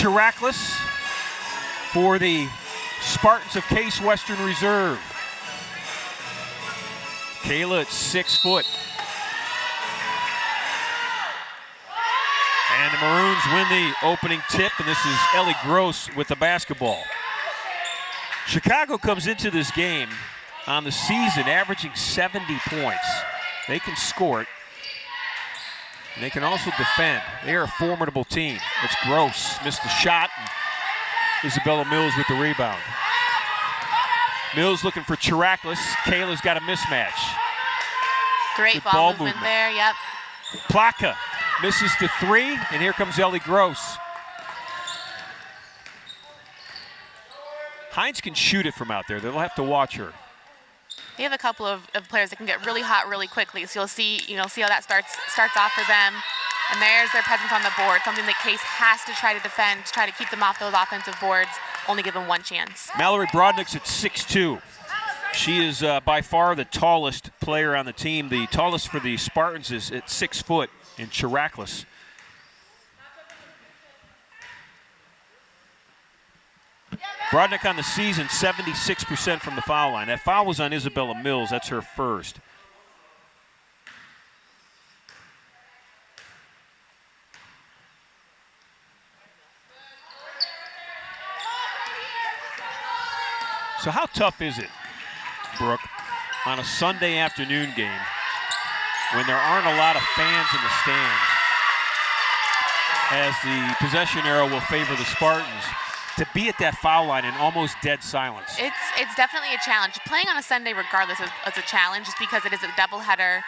Chiraklus for the Spartans of Case Western Reserve. Kayla at 6 foot. And the Maroons win the opening tip, and this is Ellie Gross with the basketball. Chicago comes into this game on the season averaging 70 points. They can score it. And they can also defend. They are a formidable team. It's Gross, missed the shot, and Isabella Mills with the rebound. Mills looking for Chiraklus. Kayla's got a mismatch. Great ball movement there, yep. Plaka misses the 3, and here comes Ellie Gross. Hines can shoot it from out there. They'll have to watch her. They have a couple of players that can get really hot really quickly, so you'll see how that starts off for them. And there's their presence on the board, something that Case has to try to defend, to try to keep them off those offensive boards, only give them one chance. Mallory Brodnick's at 6'2". She is by far the tallest player on the team. The tallest for the Spartans is at 6 foot in Chiraklus. Brodnick on the season, 76% from the foul line. That foul was on Isabella Mills. That's her first. So how tough is it, Brooke, on a Sunday afternoon game when there aren't a lot of fans in the stands, as the possession arrow will favor the Spartans, to be at that foul line in almost dead silence? It's definitely a challenge. Playing on a Sunday regardless is a challenge, just because it is a doubleheader,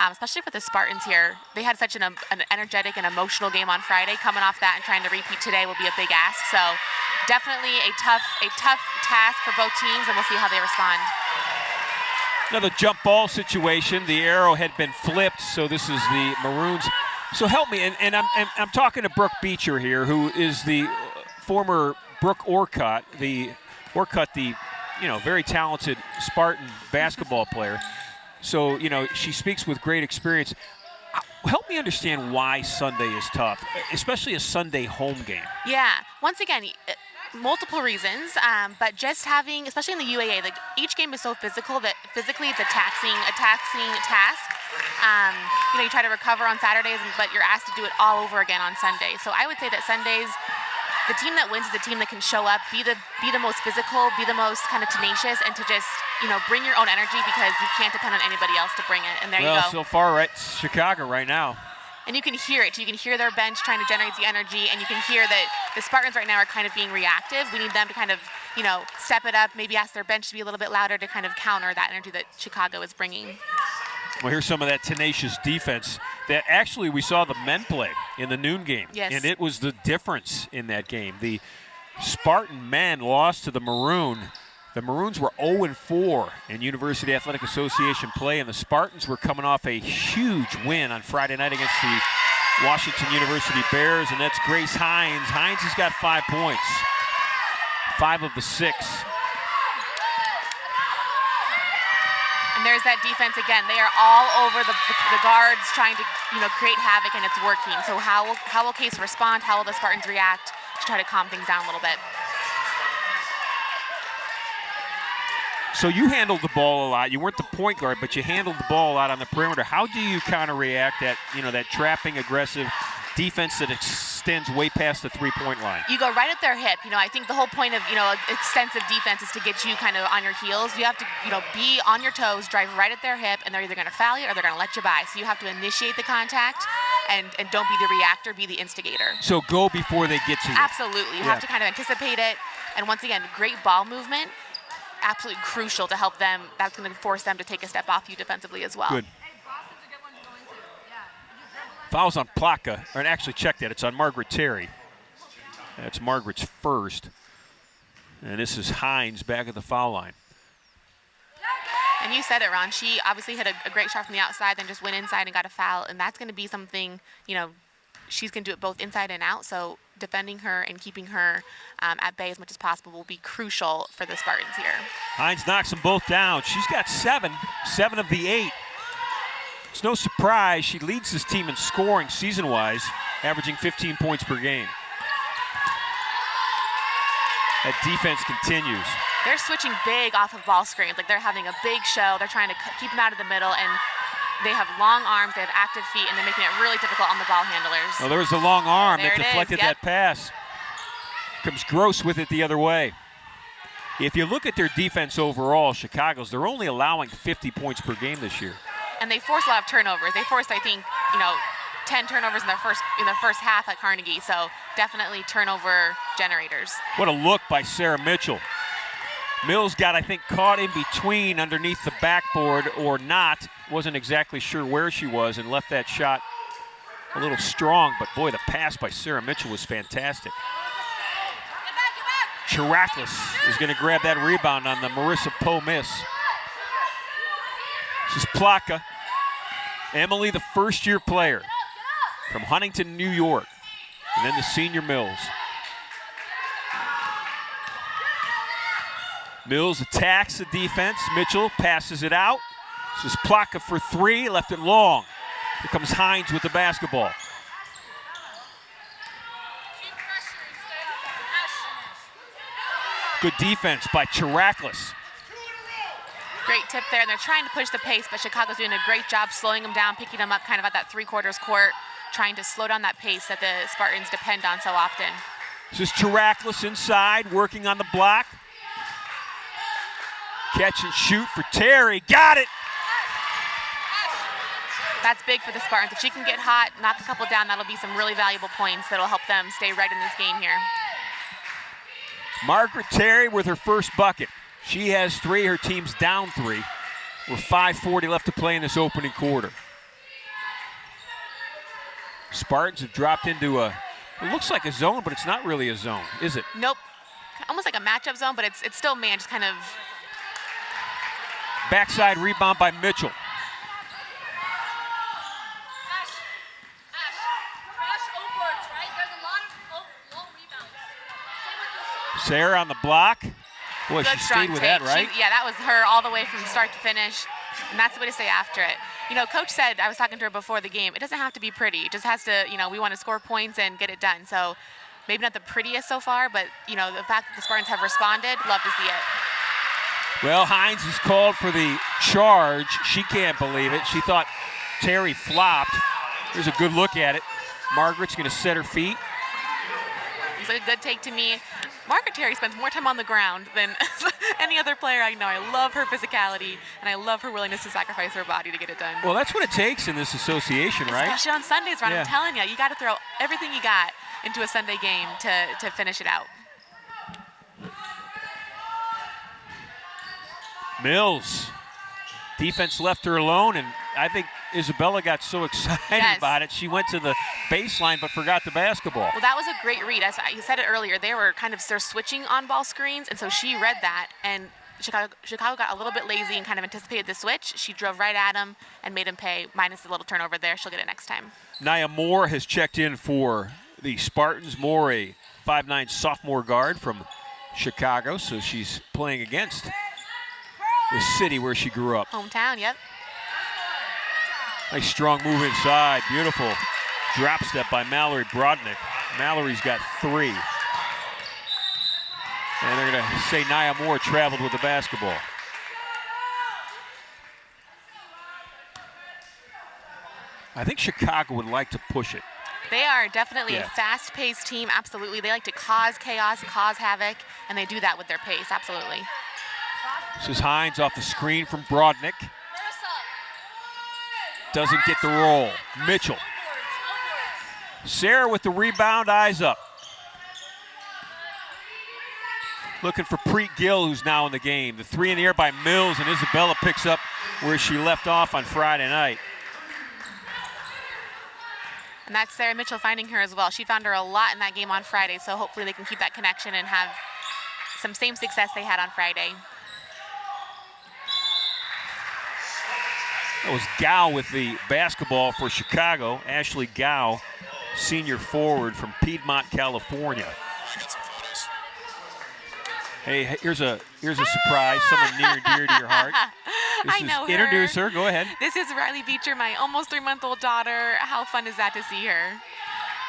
especially for the Spartans here. They had such an energetic and emotional game on Friday. Coming off that and trying to repeat today will be a big ask. So definitely a tough task for both teams, and we'll see how they respond. Another jump ball situation. The arrow had been flipped, so this is the Maroons. So help me, and I'm talking to Brooke Beecher here, who is the former Brooke Orcutt, the very talented Spartan basketball player. So, she speaks with great experience. Help me understand why Sunday is tough, especially a Sunday home game. Yeah, once again, multiple reasons, but just having, especially in the UAA, like each game is so physical that physically it's a taxing task. You try to recover on Saturdays, but you're asked to do it all over again on Sunday. So I would say that Sundays, the team that wins is the team that can show up, be the most physical, be the most kind of tenacious, and to just bring your own energy, because you can't depend on anybody else to bring it. And there you go. Well, so far, right, Chicago right now. And you can hear it. You can hear their bench trying to generate the energy, and you can hear that the Spartans right now are kind of being reactive. We need them to kind of, step it up, maybe ask their bench to be a little bit louder to kind of counter that energy that Chicago is bringing. Well, here's some of that tenacious defense that actually we saw the men play in the noon game. Yes. And it was the difference in that game. The Spartan men lost to the Maroon. The Maroons were 0-4 in University Athletic Association play, and the Spartans were coming off a huge win on Friday night against the Washington University Bears, and that's Grace Hines. Hines has got 5 points, 5 of the 6. And there's that defense again. They are all over the guards trying to create havoc, and it's working. So how will Case respond? How will the Spartans react to try to calm things down a little bit? So you handled the ball a lot. You weren't the point guard, but you handled the ball a lot on the perimeter. How do you counter-react that trapping, aggressive defense that extends way past the three-point line? You go right at their hip. I think the whole point of, extensive defense is to get you kind of on your heels. You have to, be on your toes, drive right at their hip, and they're either going to foul you or they're going to let you by. So you have to initiate the contact and don't be the reactor, be the instigator. So go before they get to you. Absolutely. You have to kind of anticipate it. And once again, great ball movement. Absolutely crucial to help them. That's going to force them to take a step off you defensively as well. Good. Foul's on Plaka, and actually check that. It's on Margaret Terry. That's Margaret's first. And this is Hines back at the foul line. And you said it, Ron. She obviously had a great shot from the outside, then just went inside and got a foul. And that's going to be something, she's going to do it both inside and out. So defending her and keeping her at bay as much as possible will be crucial for the Spartans here. Hines knocks them both down. She's got 7 of the 8. It's no surprise she leads this team in scoring season-wise, averaging 15 points per game. That defense continues. They're switching big off of ball screens. Like, they're having a big show. They're trying to keep them out of the middle, and they have long arms, they have active feet, and they're making it really difficult on the ball handlers. Well, there was a long arm there that deflected that pass. Comes Gross with it the other way. If you look at their defense overall, Chicago's, they're only allowing 50 points per game this year. And they force a lot of turnovers. They forced, I think, 10 turnovers in the first half at Carnegie. So definitely turnover generators. What a look by Sarah Mitchell. Mills got, I think, caught in between underneath the backboard or not. Wasn't exactly sure where she was and left that shot a little strong. But boy, the pass by Sarah Mitchell was fantastic. Chirakless is going to grab that rebound on the Marissa Poe miss. This is Plaka. Emily, the first-year player from Huntington, New York. And then the senior Mills. Mills attacks the defense. Mitchell passes it out. This is Plaka for three, left it long. Here comes Hines with the basketball. Good defense by Chirakless. Great tip there, and they're trying to push the pace, but Chicago's doing a great job slowing them down, picking them up kind of at that three-quarters court, trying to slow down that pace that the Spartans depend on so often. This is Chirakless inside, working on the block. Catch and shoot for Terry. Got it! That's big for the Spartans. If she can get hot, knock a couple down, that'll be some really valuable points that'll help them stay right in this game here. Margaret Terry with her first bucket. She has three, her team's down three. With 5:40 left to play in this opening quarter. Spartans have dropped into it looks like a zone, but it's not really a zone, is it? Nope. Almost like a matchup zone, but it's still man, just kind of. Backside rebound by Mitchell. Sarah on the block. Boy, she stayed with that, right? Yeah, that was her all the way from start to finish, and that's the way to stay after it. Coach said, I was talking to her before the game, it doesn't have to be pretty. It just has to, we want to score points and get it done. So maybe not the prettiest so far, but, the fact that the Spartans have responded, love to see it. Well, Hines is called for the charge. She can't believe it. She thought Terry flopped. Here's a good look at it. Margaret's going to set her feet. It's like a good take to me. Margaret Terry spends more time on the ground than any other player I know. I love her physicality, and I love her willingness to sacrifice her body to get it done. Well, that's what it takes in this association, right? Especially on Sundays, Ron. Yeah. I'm telling you, you got to throw everything you got into a Sunday game to finish it out. Mills. Defense left her alone, and I think Isabella got so excited about it, she went to the baseline but forgot the basketball. Well, that was a great read. As you said it earlier, they're switching on ball screens, and so she read that, and Chicago got a little bit lazy and kind of anticipated the switch. She drove right at him and made him pay, minus the little turnover there. She'll get it next time. Nia Moore has checked in for the Spartans. Moore, a 5'9" sophomore guard from Chicago, so she's playing against the city where she grew up. Hometown, yep. Nice strong move inside. Beautiful drop step by Mallory Brodnick. Mallory's got three. And they're going to say Nia Moore traveled with the basketball. I think Chicago would like to push it. They are definitely a fast-paced team, absolutely. They like to cause chaos, cause havoc, and they do that with their pace, absolutely. This is Hines off the screen from Brodnick. Doesn't get the roll. Mitchell. Sarah with the rebound, eyes up. Looking for Preet Gill, who's now in the game. The three in the air by Mills, and Isabella picks up where she left off on Friday night. And that's Sarah Mitchell finding her as well. She found her a lot in that game on Friday, so hopefully they can keep that connection and have some same success they had on Friday. That was Gow with the basketball for Chicago. Ashley Gow, senior forward from Piedmont, California. Hey, here's a surprise, someone near and dear to your heart. I know her. Introduce her, go ahead. This is Riley Beecher, my almost 3-month-old daughter. How fun is that to see her?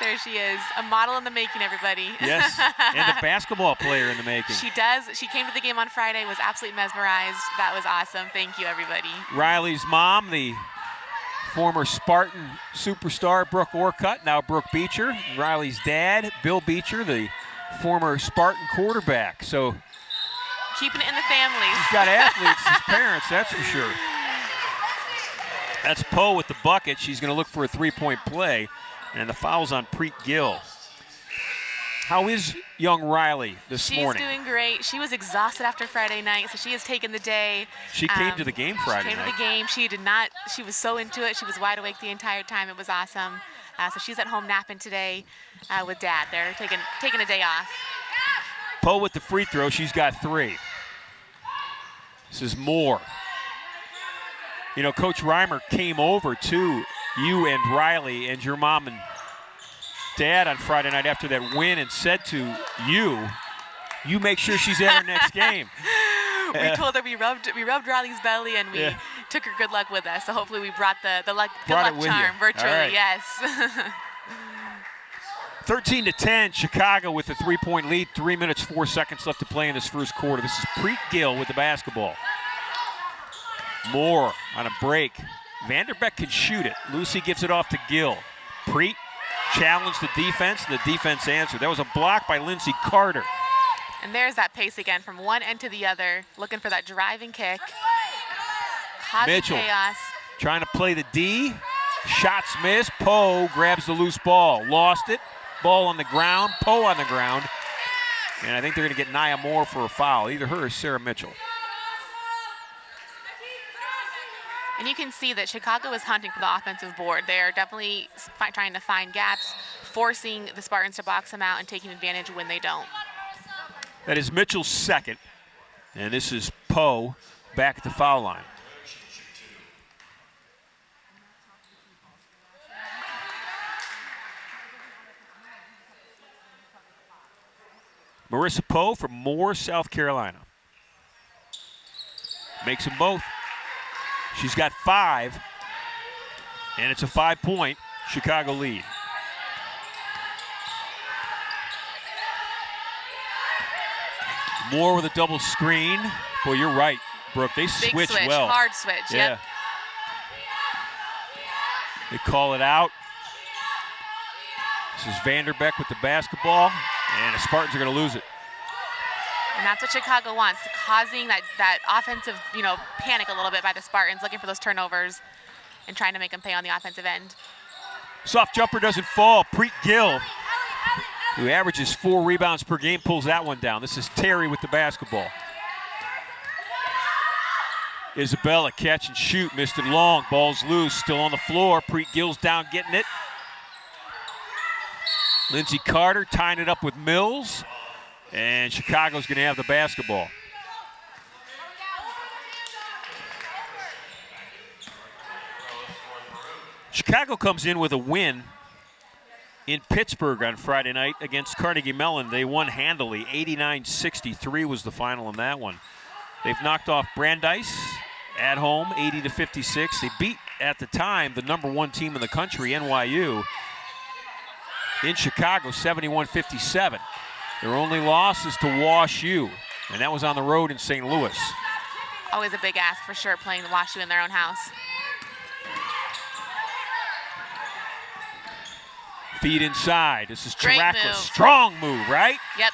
There she is, a model in the making, everybody. Yes, and a basketball player in the making. She does. She came to the game on Friday, was absolutely mesmerized. That was awesome. Thank you, everybody. Riley's mom, the former Spartan superstar, Brooke Orcutt, now Brooke Beecher. And Riley's dad, Bill Beecher, the former Spartan quarterback. So keeping it in the families. he's got athletes as parents, that's for sure. That's Poe with the bucket. She's going to look for a three-point play. And the foul's on Preet Gill. How is young Riley this morning? She's doing great. She was exhausted after Friday night, so she has taken the day. She came to the game Friday night. She came to the game. She did not. She was so into it. She was wide awake the entire time. It was awesome. So she's at home napping today with Dad. They're taking a day off. Poe with the free throw. She's got 3. This is Moore. You know, Coach Reimer came over to you and Riley and your mom and Dad on Friday night after that win and said to you make sure she's at her next game. We told her we rubbed Riley's belly and we took her good luck with us. So hopefully we brought the good luck charm virtually. Right. Yes. 13-10, Chicago with a 3-point lead. 3 minutes, 4 seconds left to play in this first quarter. This is Preet Gill with the basketball. Moore on a break. Vanderbeck can shoot it. Lucy gives it off to Gill. Preet challenged the defense, and the defense answered. That was a block by Lindsey Carter. And there's that pace again from one end to the other, looking for that driving kick. Causing Mitchell chaos. Trying to play the D. Shots missed. Poe grabs the loose ball. Lost it. Ball on the ground. Poe on the ground. And I think they're going to get Nia Moore for a foul, either her or Sarah Mitchell. And you can see that Chicago is hunting for the offensive board. They are definitely trying to find gaps, forcing the Spartans to box them out and taking advantage when they don't. That is Mitchell's second. And this is Poe back at the foul line. Marissa Poe from Moore, South Carolina. Makes them both. She's got 5, and it's a 5-point Chicago lead. Moore with a double screen. Boy, you're right, Brooke. They switch well. Hard switch, yeah. Yep. They call it out. This is Vanderbeck with the basketball, and the Spartans are going to lose it. And that's what Chicago wants, causing that offensive, panic a little bit by the Spartans, looking for those turnovers and trying to make them pay on the offensive end. Soft jumper doesn't fall. Preet Gill, who averages 4 rebounds per game, pulls that one down. This is Terry with the basketball. Isabella catch and shoot, missed it long. Ball's loose, still on the floor. Preet Gill's down getting it. Lindsey Carter tying it up with Mills. And Chicago's going to have the basketball. Chicago comes in with a win in Pittsburgh on Friday night against Carnegie Mellon. They won handily. 89-63 was the final in that one. They've knocked off Brandeis at home, 80-56. They beat, at the time, the #1 team in the country, NYU, in Chicago, 71-57. Their only loss is to WashU, and that was on the road in St. Louis. Always a big ask for sure, playing the WashU in their own house. Feed inside. This is Great Chirac. move. Strong move, right? Yep.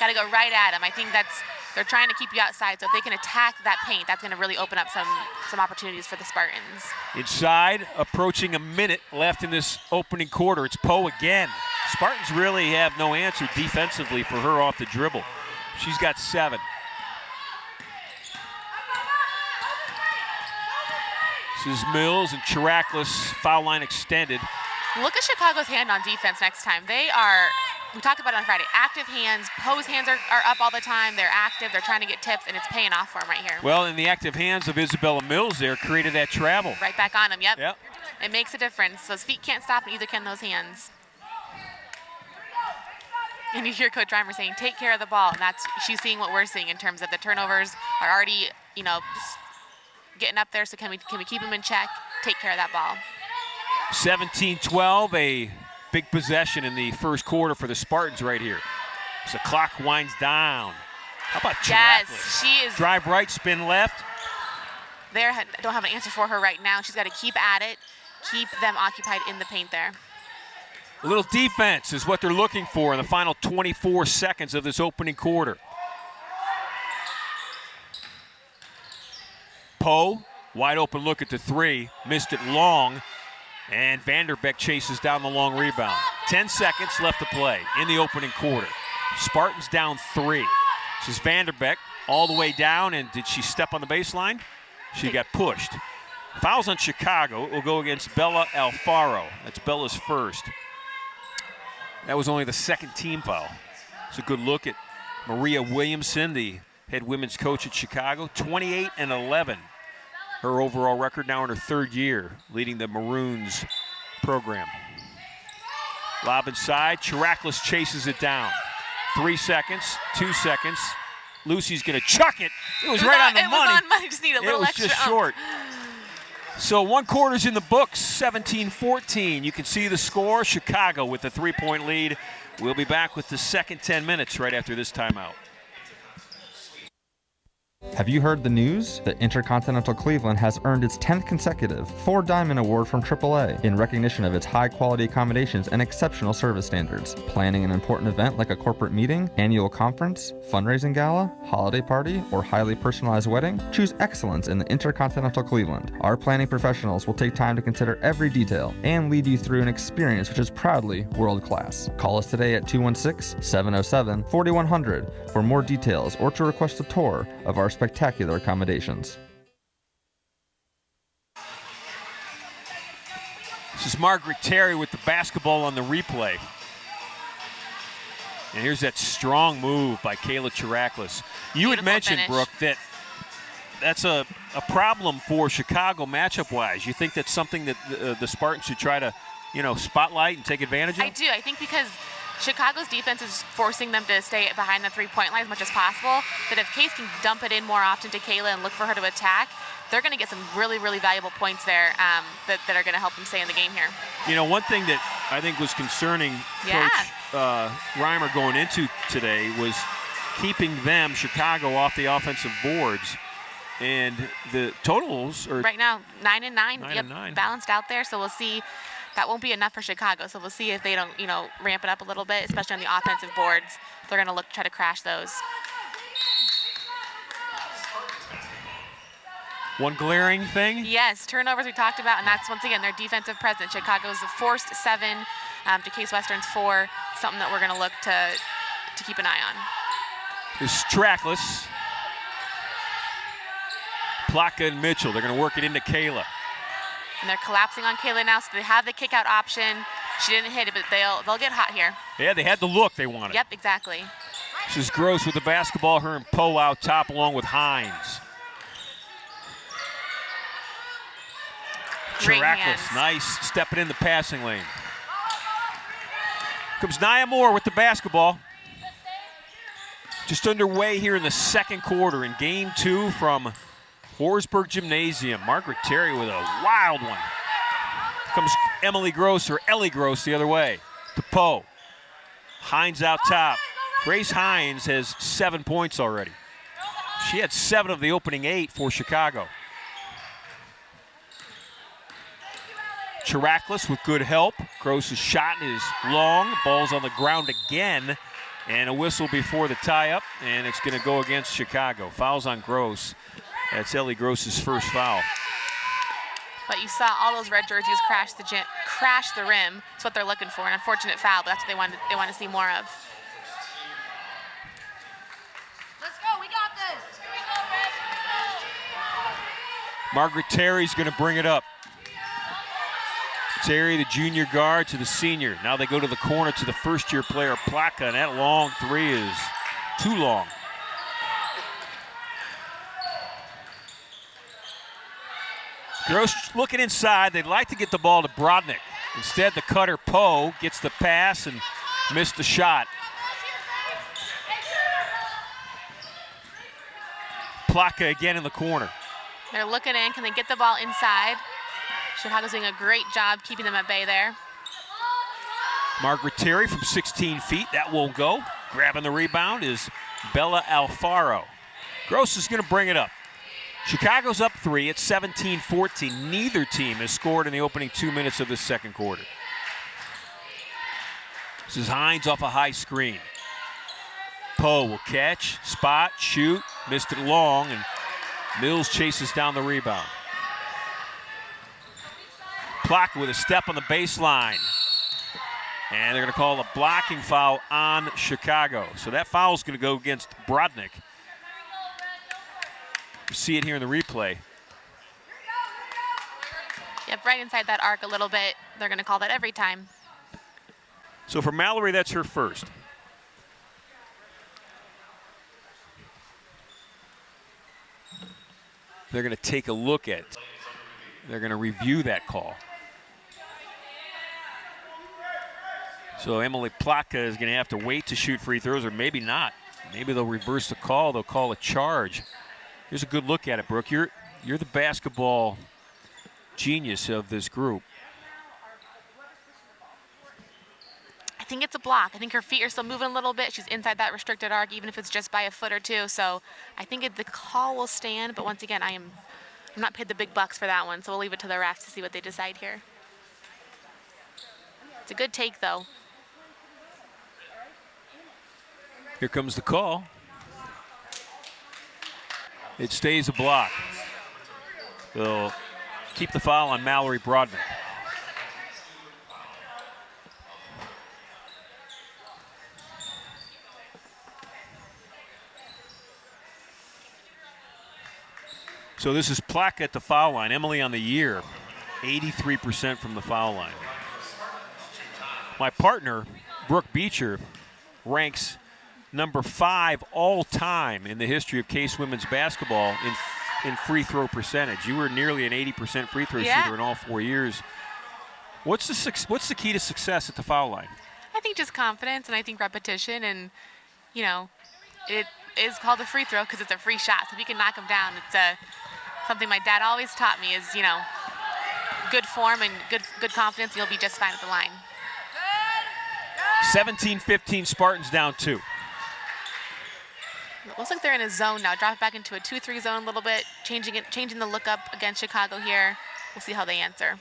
Got to go right at them. I think they're trying to keep you outside, so if they can attack that paint, that's going to really open up some opportunities for the Spartans. Inside, approaching a minute left in this opening quarter. It's Poe again. Spartans really have no answer defensively for her off the dribble. She's got 7. This is Mills and Chirac, foul line extended. Look at Chicago's hand on defense next time. We talked about it on Friday, active hands. Poe's hands are up all the time. They're active. They're trying to get tips, and it's paying off for them right here. Well, and the active hands of Isabella Mills there created that travel. Right back on him, yep. Yep. It makes a difference. Those feet can't stop, and neither can those hands. And you hear Coach Reimer saying, take care of the ball, and she's seeing what we're seeing in terms of the turnovers are already, just getting up there, so can we keep them in check, take care of that ball. 17-12, a big possession in the first quarter for the Spartans right here. So the clock winds down. How about Yes, Chiraklus? she is. Drive right, spin left. Don't have an answer for her right now. She's got to keep at it, keep them occupied in the paint there. A little defense is what they're looking for in the final 24 seconds of this opening quarter. Poe, wide open look at the three, missed it long, and Vanderbeck chases down the long rebound. 10 seconds left to play in the opening quarter. Spartans down 3. This is Vanderbeck all the way down, and did she step on the baseline? She got pushed. Fouls on Chicago. It will go against Bella Alfaro. That's Bella's first. That was only the second team foul. It's a good look at Maria Williamson, the head women's coach at Chicago. 28-11. Her overall record, now in her third year, leading the Maroons program. Lob inside. Chiraklus chases it down. 3 seconds, 2 seconds. Lucy's going to chuck it. It was right on the money. It was on money. Just need a little extra. It was just short. So 1 quarter's in the books, 17-14. You can see the score. Chicago with a 3-point lead. We'll be back with the second 10 minutes right after this timeout. Have you heard the news? The Intercontinental Cleveland has earned its 10th consecutive 4-Diamond Award from AAA in recognition of its high-quality accommodations and exceptional service standards. Planning an important event like a corporate meeting, annual conference, fundraising gala, holiday party, or highly personalized wedding? Choose excellence in the Intercontinental Cleveland. Our planning professionals will take time to consider every detail and lead you through an experience which is proudly world-class. Call us today at 216-707-4100 for more details or to request a tour of our spectacular accommodations. This is Margaret Terry with the basketball on the replay. And here's that strong move by Kayla Chiraklus. You had mentioned, finish. Brooke, that that's a problem for Chicago matchup-wise. You think that's something that the Spartans should try to, spotlight and take advantage of? I do. I think because Chicago's defense is forcing them to stay behind the three-point line as much as possible, that if Case can dump it in more often to Kayla and look for her to attack, they're going to get some really, really valuable points there that are going to help them stay in the game here. One thing that I think was concerning Coach Reimer going into today was keeping them, Chicago, off the offensive boards. And the totals are right now 9 and 9. 9 and 9. Balanced out there. So we'll see. That won't be enough for Chicago. So we'll see if they don't, ramp it up a little bit, especially on the offensive boards. They're going to try to crash those. One glaring thing? Yes, turnovers we talked about, and that's, once again, their defensive presence. Chicago's forced 7 to Case Western's 4, something that we're going to look to keep an eye on. This is Chiraklus. Plaka and Mitchell, they're going to work it into Kayla. And they're collapsing on Kayla now, so they have the kick-out option. She didn't hit it, but they'll get hot here. Yeah, they had the look they wanted. Yep, exactly. This is Gross with the basketball. Her and Poe out top along with Hines. Great hands. Chiraklus, nice, stepping in the passing lane. Comes Nia Moore with the basketball. Just underway here in the second quarter in game 2 from Horsburgh Gymnasium. Margaret Terry with a wild one. Comes Ellie Gross the other way to Poe. Hines out top. Grace Hines has 7 points already. She had 7 of the opening 8 for Chicago. Chiraklus with good help. Gross's shot is long. Ball's on the ground again. And a whistle before the tie-up. And it's going to go against Chicago. Fouls on Gross. That's Ellie Gross's first foul. But you saw all those red jerseys crash the rim. That's what they're looking for. An unfortunate foul, but that's what they want to see more of. Let's go. We got this. Margaret Terry's going to bring it up. Terry, the junior guard, to the senior. Now they go to the corner to the first-year player, Plaka, and that long 3 is too long. Gross looking inside. They'd like to get the ball to Brodnick. Instead, the cutter, Poe, gets the pass and missed the shot. Plaka again in the corner. They're looking in. Can they get the ball inside? Chicago's doing a great job keeping them at bay there. Margaret Terry from 16 feet. That won't go. Grabbing the rebound is Bella Alfaro. Gross is going to bring it up. Chicago's up 3. It's 17-14. Neither team has scored in the opening 2 minutes of this second quarter. This is Hines off a high screen. Poe will catch, spot, shoot. Missed it long, and Mills chases down the rebound. Plaka with a step on the baseline. And they're going to call a blocking foul on Chicago. So that foul is going to go against Brodnick. You see it here in the replay. Yep, right inside that arc a little bit. They're going to call that every time. So for Mallory, that's her first. They're going to take a look at it. They're going to review that call. So Emily Plaka is going to have to wait to shoot free throws, or maybe not. Maybe they'll reverse the call. They'll call a charge. Here's a good look at it, Brooke. You're the basketball genius of this group. I think it's a block. I think her feet are still moving a little bit. She's inside that restricted arc, even if it's just by a foot or two. So I think the call will stand. But once again, I'm not paid the big bucks for that one. So we'll leave it to the refs to see what they decide here. It's a good take, though. Here comes the call. It stays a block. They'll keep the foul on Mallory Brodnick. So this is Plaka at the foul line. Emily on the year, 83% from the foul line. My partner, Brooke Beecher, ranks number 5 all time in the history of Case women's basketball in free throw percentage. You were nearly an 80% free throw shooter in all 4 years. What's the key to success at the foul line? I think just confidence, and I think repetition, and it is called a free throw because it's a free shot. So if you can knock them down, it's something my dad always taught me is good form and good confidence. You'll be just fine at the line. 17-15, Spartans down 2. It looks like they're in a zone now. Drop back into a 2-3 zone a little bit, changing the look up against Chicago here. We'll see how they answer.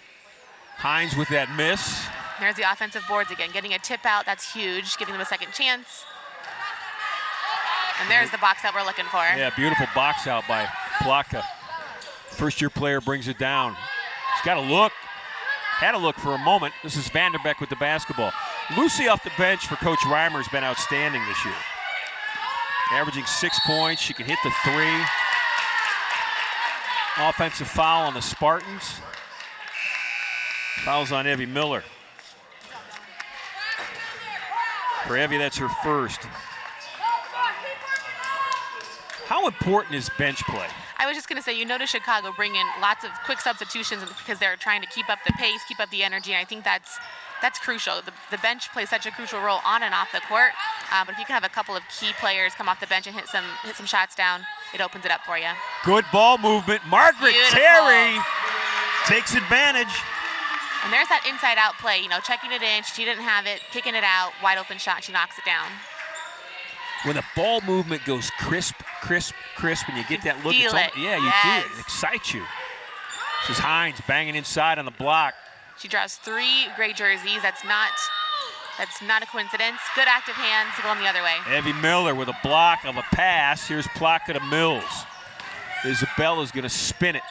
Hines with that miss. There's the offensive boards again. Getting a tip out, that's huge, giving them a second chance. And there's the box that we're looking for. Yeah, beautiful box out by Plaka. First-year player brings it down. He's got a look. Had a look for a moment. This is Vanderbeck with the basketball. Lucy off the bench for Coach Reimer has been outstanding this year. Averaging 6 points. She can hit the 3. Offensive foul on the Spartans. Fouls on Evie Miller. For Evie, that's her first. How important is bench play? I was just going to say, notice Chicago bring in lots of quick substitutions because they're trying to keep up the pace, keep up the energy, and I think that's crucial. The bench plays such a crucial role on and off the court, but if you can have a couple of key players come off the bench and hit some shots down, it opens it up for you. Good ball movement. Margaret Terry takes advantage. And there's that inside-out play, checking it in. She didn't have it, kicking it out, wide open shot. She knocks it down. When the ball movement goes crisp, and you get that look, feel it. Yeah, you do. It excites you. This is Hines banging inside on the block. She draws 3 great jerseys. That's not a coincidence. Good active hands going the other way. Evie Miller with a block of a pass. Here's Plaka to Mills. Isabella's going to spin it.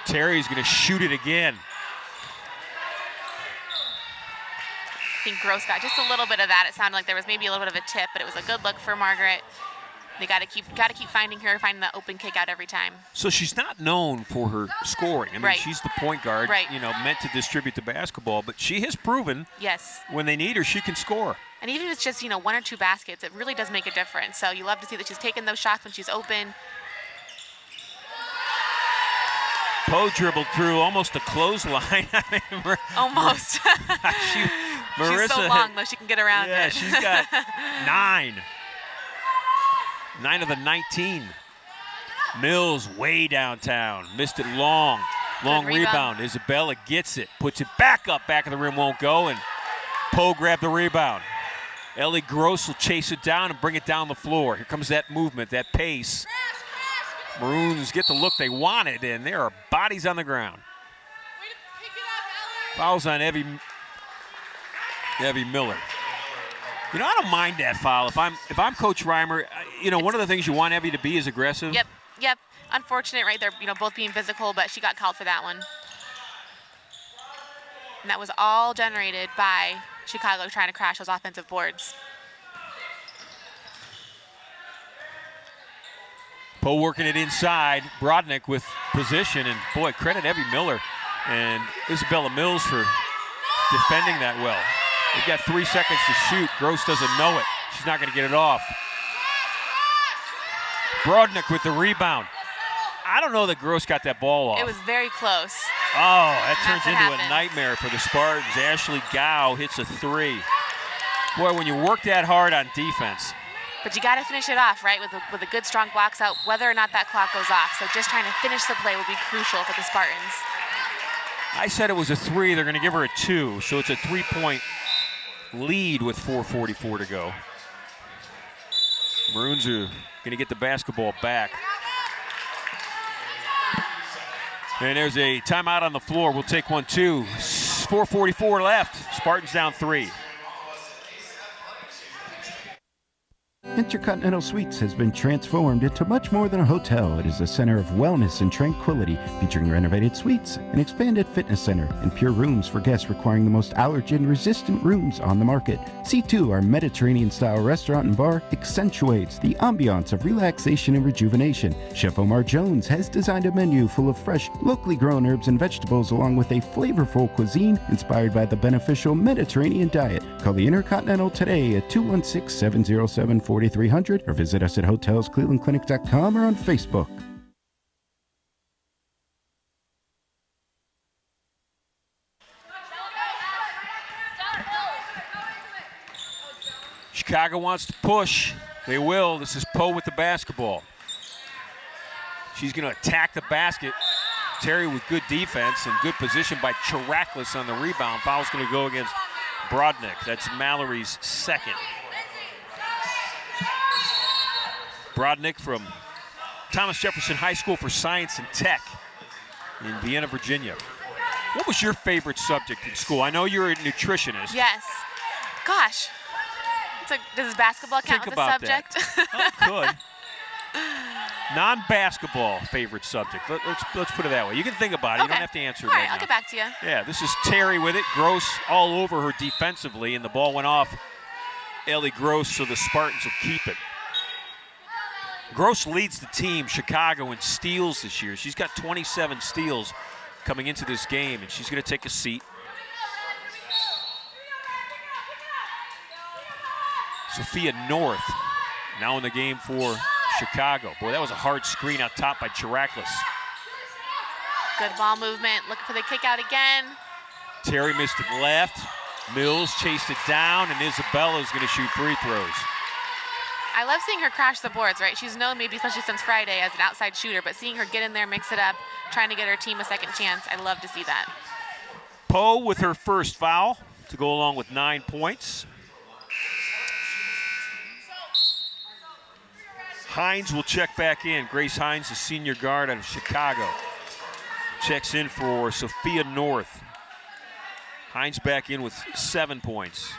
Terry's going to shoot it again. I think Gross got just a little bit of that. It sounded like there was maybe a little bit of a tip, but it was a good look for Margaret. They got to keep finding the open kick out every time. So she's not known for her scoring. I mean, she's the point guard, meant to distribute the basketball, but she has proven when they need her, she can score. And even if it's just, 1 or 2 baskets, it really does make a difference. So you love to see that she's taking those shots when she's open. Poe dribbled through almost a clothesline. Almost. She's so long, though, she can get around it. Yeah, she's got 9. 9 of the 19. Mills way downtown. Missed it long. Long rebound. Isabella gets it. Puts it back up. Back of the rim won't go. And Poe grabbed the rebound. Ellie Gross will chase it down and bring it down the floor. Here comes that movement, that pace. Maroons get the look they wanted, and there are bodies on the ground. Fouls on Evie Miller. You know, I don't mind that foul. If I'm Coach Reimer, you know, one of the things you want Evie to be is aggressive. Yep. Unfortunate, right? They're, you know, both being physical, but she got called for that one. And that was all generated by Chicago trying to crash those offensive boards. Poe working it inside. Brodnick with position, and boy, credit Evie Miller and Isabella Mills for defending that well. They've got 3 seconds to shoot. Gross doesn't know it. She's not going to get it off. Brodnick with the rebound. I don't know that Gross got that ball off. It was very close. Oh, that turns into happens. a nightmare for the Spartans. Ashley Gow hits a 3. Boy, when you work that hard on defense. But you got to finish it off, right, with a good, strong box out, whether or not that clock goes off. So just trying to finish the play will be crucial for the Spartans. I said it was a 3. They're going to give her a 2, so it's a 3-point lead with 4:44 to go. Maroons are going to get the basketball back. And there's a timeout on the floor. We'll take one, too. 4:44 left. Spartans down 3. Intercontinental Suites has been transformed into much more than a hotel. It is a center of wellness and tranquility, featuring renovated suites, an expanded fitness center, and pure rooms for guests requiring the most allergen-resistant rooms on the market. C2, our Mediterranean-style restaurant and bar, accentuates the ambiance of relaxation and rejuvenation. Chef Omar Jones has designed a menu full of fresh, locally grown herbs and vegetables, along with a flavorful cuisine inspired by the beneficial Mediterranean diet. Call the Intercontinental today at 216-707-4300 or visit us at hotelsclevelandclinic.com or on Facebook. Chicago wants to push. They will. This is Poe with the basketball. She's going to attack the basket. Terry with good defense and good position by Charaklis on the rebound. Foul's going to go against Brodnick. That's Mallory's second. Brodnick from Thomas Jefferson High School for Science and Tech in Vienna, Virginia. What was your favorite subject in school? I know you're a nutritionist. Yes. Gosh. Does basketball count Think as a about subject? That. Oh, it could. Non-basketball favorite subject. Let's put it that way. You can think about it. You don't have to answer it All right right, now. I'll get back to you. Yeah, this is Terry with it. Gross all over her defensively, and the ball went off Ellie Gross, so the Spartans will keep it. Gross leads the team, Chicago, in steals this year. She's got 27 steals coming into this game, and she's going to take a seat. Sophia North now in the game for Chicago. Boy, that was a hard screen out top by Charaklis. Good ball movement. Looking for the kick out again. Terry missed it left. Mills chased it down, and Isabella is going to shoot free throws. I love seeing her crash the boards, right? She's known, maybe especially since Friday, as an outside shooter, but seeing her get in there, mix it up, trying to get her team a second chance, I love to see that. Poe with her first foul to go along with 9 points. Hines will check back in. Grace Hines, the senior guard out of Chicago, checks in for Sophia North. Hines back in with 7 points.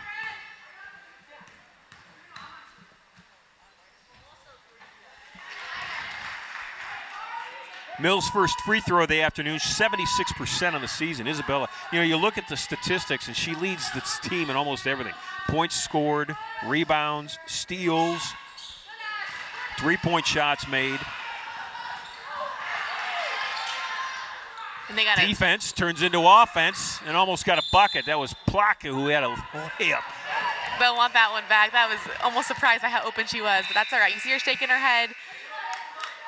Mills' first free throw of the afternoon, 76% on the season. Isabella, you know, you look at the statistics, and she leads this team in almost everything. Points scored, rebounds, steals, 3-point shots made. And they got Defense turns into offense and almost got a bucket. That was Plaka who had a layup. They'll want that one back. That was almost surprised by how open she was, but that's all right. You see her shaking her head.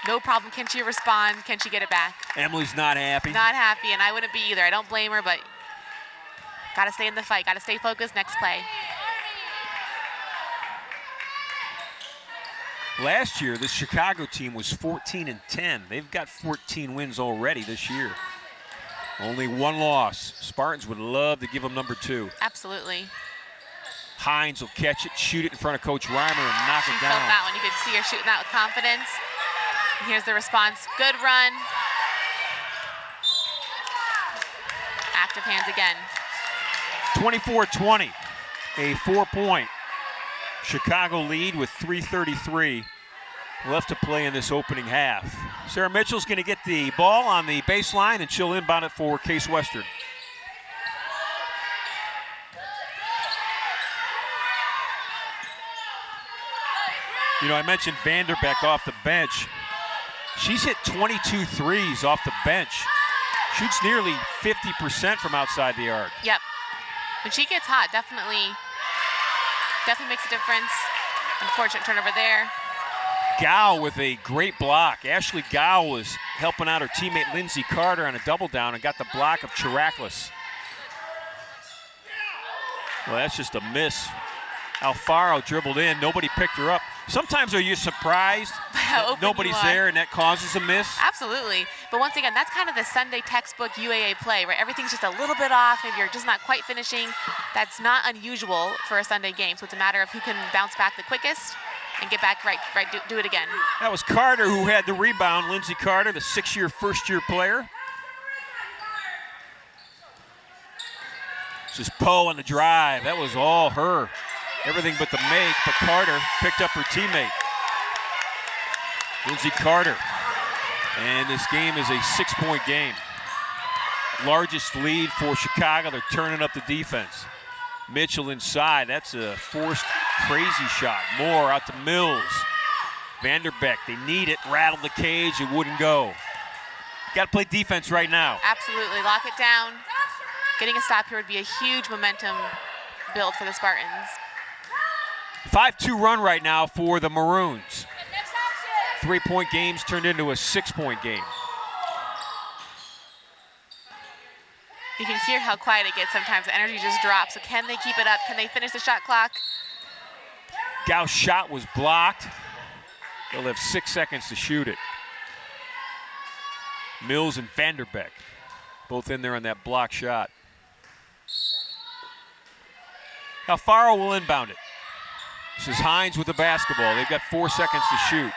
No problem. Can she respond? Can she get it back? Emily's not happy. Not happy, and I wouldn't be either. I don't blame her, but got to stay in the fight. Got to stay focused. Next play. Last year, this Chicago team was 14-10. They've got 14 wins already this year. Only one loss. Spartans would love to give them number 2. Absolutely. Hines will catch it, shoot it in front of Coach Reimer, and knock She it felt down. that one. You could see her shooting that with confidence. And here's the response. Good run. Active hands again. 24-20, a 4-point Chicago lead with 3:33 left to play in this opening half. Sarah Mitchell's going to get the ball on the baseline, and she'll inbound it for Case Western. You know, I mentioned Vanderbeck off the bench. She's hit 22 threes off the bench. Shoots nearly 50% from outside the arc. Yep. When she gets hot, definitely makes a difference. Unfortunate turnover there. Gow with a great block. Ashley Gow was helping out her teammate Lindsay Carter on a double down and got the block of Chirakless. Well, that's just a miss. Alfaro dribbled in. Nobody picked her up. Sometimes are you surprised that nobody's there and that causes a miss? Absolutely. But once again, that's kind of the Sunday textbook UAA play, right? Everything's just a little bit off. Maybe you're just not quite finishing. That's not unusual for a Sunday game. So it's a matter of who can bounce back the quickest and get back right, do it again. That was Carter who had the rebound. Lindsay Carter, the first-year player. This is Poe on the drive. That was all her. Everything but the make, but Carter picked up her teammate. Lindsay Carter. And this game is a 6-point game. Largest lead for Chicago. They're turning up the defense. Mitchell inside. That's a forced crazy shot. Moore out to Mills. Vanderbeck, they need it. Rattled the cage. It wouldn't go. Got to play defense right now. Absolutely. Lock it down. Getting a stop here would be a huge momentum build for the Spartans. 5-2 run right now for the Maroons. 3-point games turned into a 6-point game. You can hear how quiet it gets sometimes. The energy just drops. So can they keep it up? Can they finish the shot clock? Gau's shot was blocked. They'll have 6 seconds to shoot it. Mills and Vanderbeck both in there on that block shot. Alfaro will inbound it. This is Hines with the basketball. They've got 4 seconds to shoot.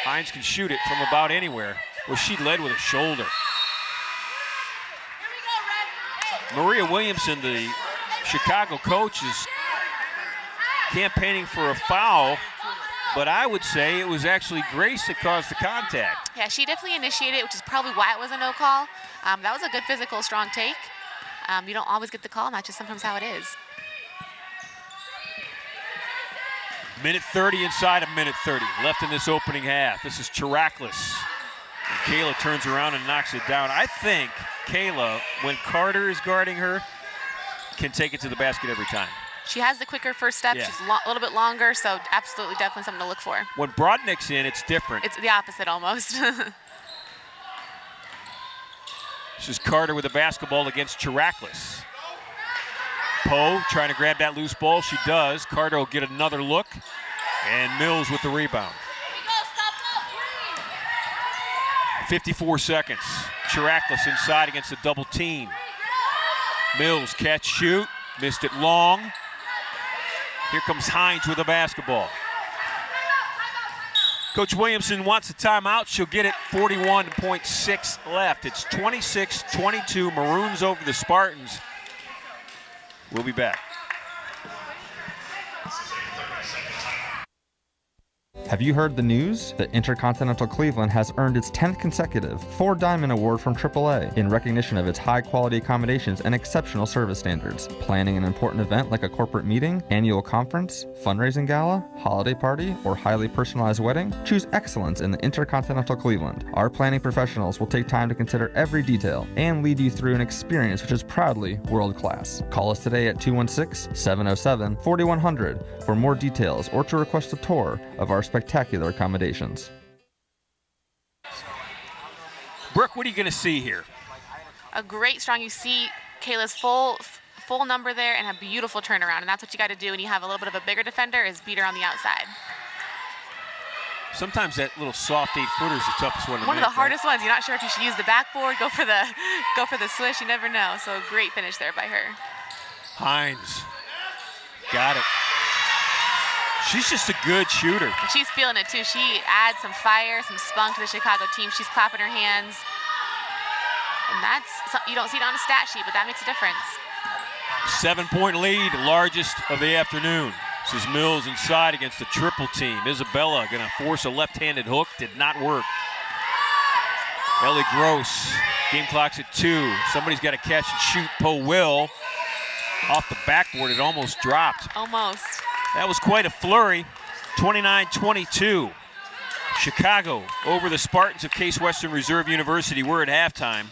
Hines can shoot it from about anywhere. Well, she led with a shoulder. Maria Williamson, the Chicago coach, is campaigning for a foul, but I would say it was actually Grace that caused the contact. Yeah, she definitely initiated it, which is probably why it was a no call. That was a good physical, strong take. You don't always get the call, and that's just sometimes how it is. Minute 30 inside of minute 30 left in this opening half. This is Chirakless. Kayla turns around and knocks it down. I think Kayla, when Carter is guarding her, can take it to the basket every time. She has the quicker first step. Yeah. She's a little bit longer, so absolutely definitely something to look for. When Brodnick's in, it's different. It's the opposite almost. This is Carter with the basketball against Chirakless. Poe trying to grab that loose ball. She does. Carter will get another look. And Mills with the rebound. 54 seconds. Chirakless inside against a double team. Mills catch, shoot. Missed it long. Here comes Hines with the basketball. Coach Williamson wants a timeout. She'll get it. 41.6 left. It's 26-22. Maroons over the Spartans. We'll be back. Have you heard the news? That Intercontinental Cleveland has earned its 10th consecutive 4 Diamond Award from AAA in recognition of its high-quality accommodations and exceptional service standards. Planning an important event like a corporate meeting, annual conference, fundraising gala, holiday party, or highly personalized wedding? Choose excellence in the Intercontinental Cleveland. Our planning professionals will take time to consider every detail and lead you through an experience which is proudly world-class. Call us today at 216-707-4100 for more details or to request a tour of our spectacular accommodations. Brooke, what are you going to see here? A great strong. You see Kayla's full number there and a beautiful turnaround, and that's what you got to do when you have a little bit of a bigger defender, is beat her on the outside. Sometimes that little soft 8-footer is the toughest one to One make, of the hardest ones. You're not sure if you should use the backboard, go for the swish. You never know. So great finish there by her. Hines got it. She's just a good shooter. And she's feeling it too. She adds some fire, some spunk to the Chicago team. She's clapping her hands. And you don't see it on a stat sheet, but that makes a difference. 7-point lead, largest of the afternoon. This is Mills inside against the triple team. Isabella gonna force a left-handed hook, did not work. Ellie Gross, game clock's at 2. Somebody's got to catch and shoot. Poe will. Off the backboard, it almost dropped. Almost. That was quite a flurry. 29-22. Chicago over the Spartans of Case Western Reserve University. We're at halftime.